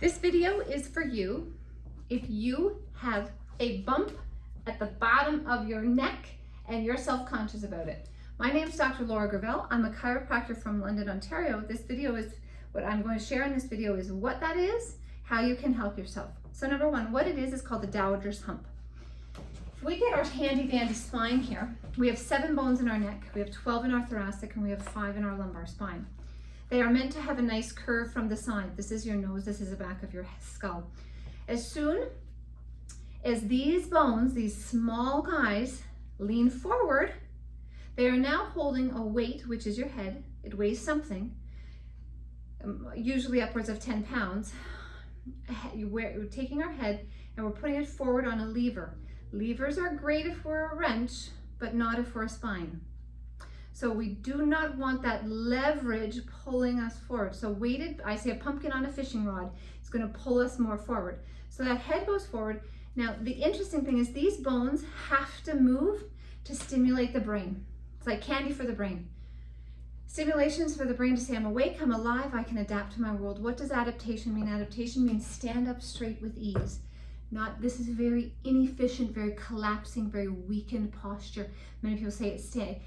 This video is for you if you have a bump at the bottom of your neck and you're self-conscious about it. My name is Dr. Laura Gravel. I'm a chiropractor from London, Ontario. This video is, what I'm going to share in this video is what that is, how you can help yourself. So number one, what it is called the Dowagers Hump. If we get our handy dandy spine here, we have 7 bones in our neck, we have 12 in our thoracic, and we have 5 in our lumbar spine. They are meant to have a nice curve from the side. This is your nose, this is the back of your skull. As soon as these bones, these small guys, lean forward, they are now holding a weight, which is your head. It weighs something, usually upwards of 10 pounds. We're taking our head and we're putting it forward on a lever. Levers are great if we're a wrench, but not if we're a spine. So we do not want that leverage pulling us forward. So weighted, I say a pumpkin on a fishing rod, is going to pull us more forward. So that head goes forward. Now, the interesting thing is these bones have to move to stimulate the brain. It's like candy for the brain. Stimulations for the brain to say, I'm awake, I'm alive, I can adapt to my world. What does adaptation mean? Adaptation means stand up straight with ease. Not, this is very inefficient, very collapsing, very weakened posture. Many people say it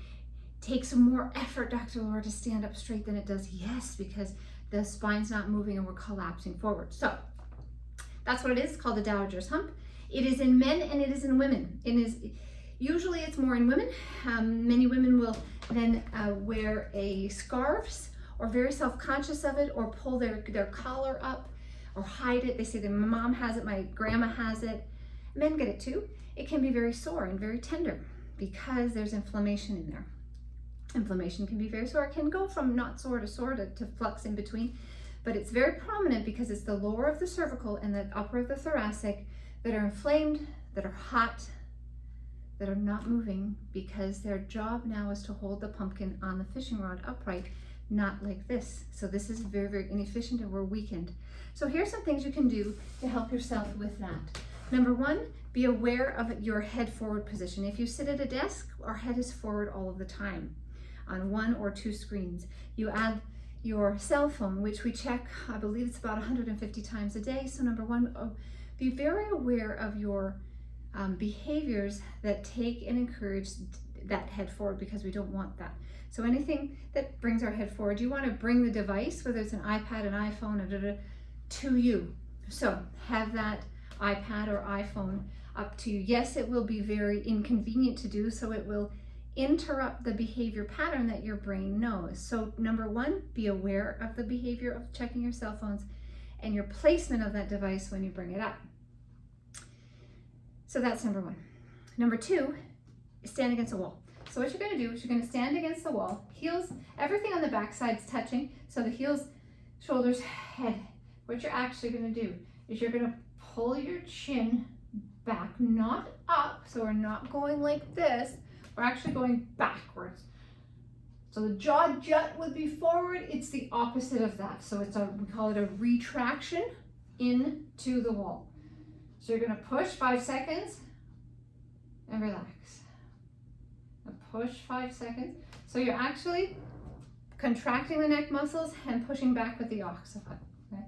takes more effort, Dr. Laura, to stand up straight than it does. Yes, because the spine's not moving and we're collapsing forward. So that's what it is. It's called the Dowagers Hump. It is in men and it is in women. Usually it's more in women. Many women will then wear a scarves or very self-conscious of it or pull their collar up or hide it. They say that my mom has it, my grandma has it. Men get it too. It can be very sore and very tender because there's inflammation in there. Inflammation can be very sore. It can go from not sore to flux in between, but it's very prominent because it's the lower of the cervical and the upper of the thoracic that are inflamed, that are hot, that are not moving because their job now is to hold the pumpkin on the fishing rod upright, not like this. So this is very, very inefficient and we're weakened. So here's some things you can do to help yourself with that. Number one, be aware of your head forward position. If you sit at a desk, our head is forward all of the time on 1 or 2 screens. You add your cell phone, which we check, I believe it's about 150 times a day. So number one, be very aware of your behaviors that take and encourage that head forward because we don't want that. So anything that brings our head forward, you want to bring the device, whether it's an iPad, an iPhone, to you. So have that iPad or iPhone up to you. Yes, it will be very inconvenient to do, so it will interrupt the behavior pattern that your brain knows. So number one, be aware of the behavior of checking your cell phones and your placement of that device when you bring it up. So that's number one. Number two, stand against a wall. So what you're going to do is you're going to stand against the wall, heels, everything on the back side's touching. So the heels, shoulders, head. What you're actually going to do is you're going to pull your chin back, not up. So we're not going like this. We're actually going backwards. So the jaw jut would be forward. It's the opposite of that. So we call it a retraction into the wall. So you're going to push 5 seconds and relax. Now push 5 seconds. So you're actually contracting the neck muscles and pushing back with the occiput. Okay?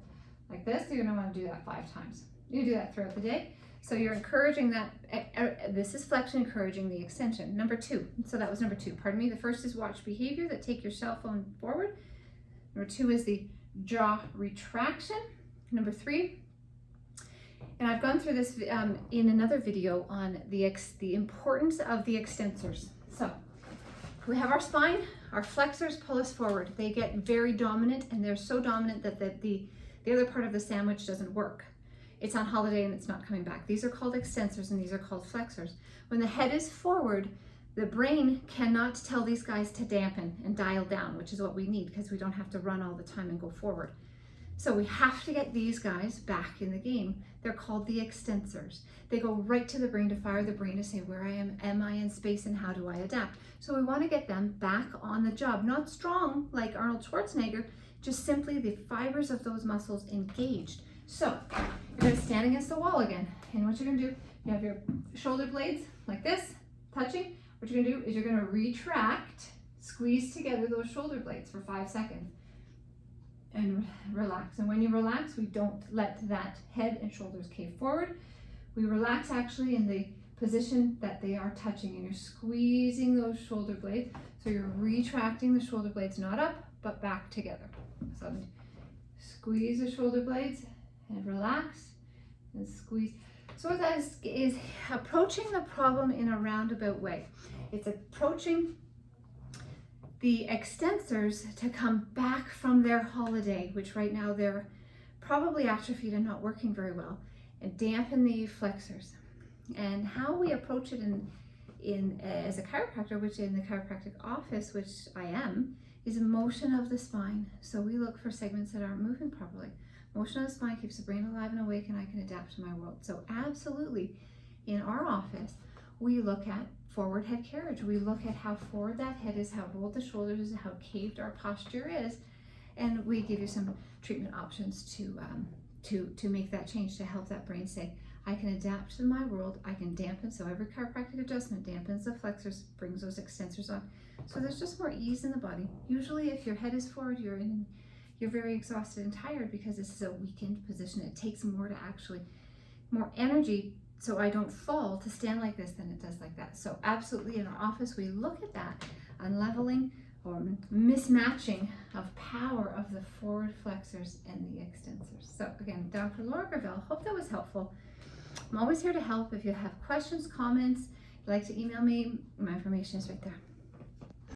Like this, you're going to want to do that 5 times. You do that throughout the day. So you're encouraging that, this is flexion, encouraging the extension. Number 2, so that was number 2, pardon me. The first is watch behavior that take your cell phone forward. Number 2 is the jaw retraction. Number 3, and I've gone through this in another video on the importance of the extensors. So we have our spine, our flexors pull us forward. They get very dominant and they're so dominant that the other part of the sandwich doesn't work. It's on holiday and it's not coming back. These are called extensors and these are called flexors. When the head is forward, the brain cannot tell these guys to dampen and dial down, which is what we need because we don't have to run all the time and go forward. So we have to get these guys back in the game. They're called the extensors. They go right to the brain to fire the brain to say, where am I in space and how do I adapt? So we want to get them back on the job, not strong like Arnold Schwarzenegger, just simply the fibers of those muscles engaged. So you're going to stand against the wall again. And what you're going to do, you have your shoulder blades like this, touching. What you're going to do is you're going to retract, squeeze together those shoulder blades for 5 seconds. and relax. And when you relax, we don't let that head and shoulders cave forward. We relax actually in the position that they are touching, and you're squeezing those shoulder blades. So you're retracting the shoulder blades, not up, but back together. So squeeze the shoulder blades and relax and squeeze. So what that is approaching the problem in a roundabout way. It's approaching the extensors to come back from their holiday, which right now they're probably atrophied and not working very well, and dampen the flexors. And how we approach it in as a chiropractor, which in the chiropractic office, which I am, is motion of the spine. So we look for segments that aren't moving properly. Motion of the spine keeps the brain alive and awake, and I can adapt to my world. So absolutely, in our office, we look at forward head carriage. We look at how forward that head is, how rolled the shoulders is, how caved our posture is, and we give you some treatment options to make that change, to help that brain say, I can adapt to my world, I can dampen. So every chiropractic adjustment dampens the flexors, brings those extensors on. So there's just more ease in the body. Usually if your head is forward, you're very exhausted and tired because this is a weakened position. It takes more more energy, so I don't fall, to stand like this than it does like that. So absolutely, in our office, we look at that unleveling or mismatching of power of the forward flexors and the extensors. So again, Dr. Laura Gravel, hope that was helpful. I'm always here to help. If you have questions, comments, you'd like to email me, my information is right there.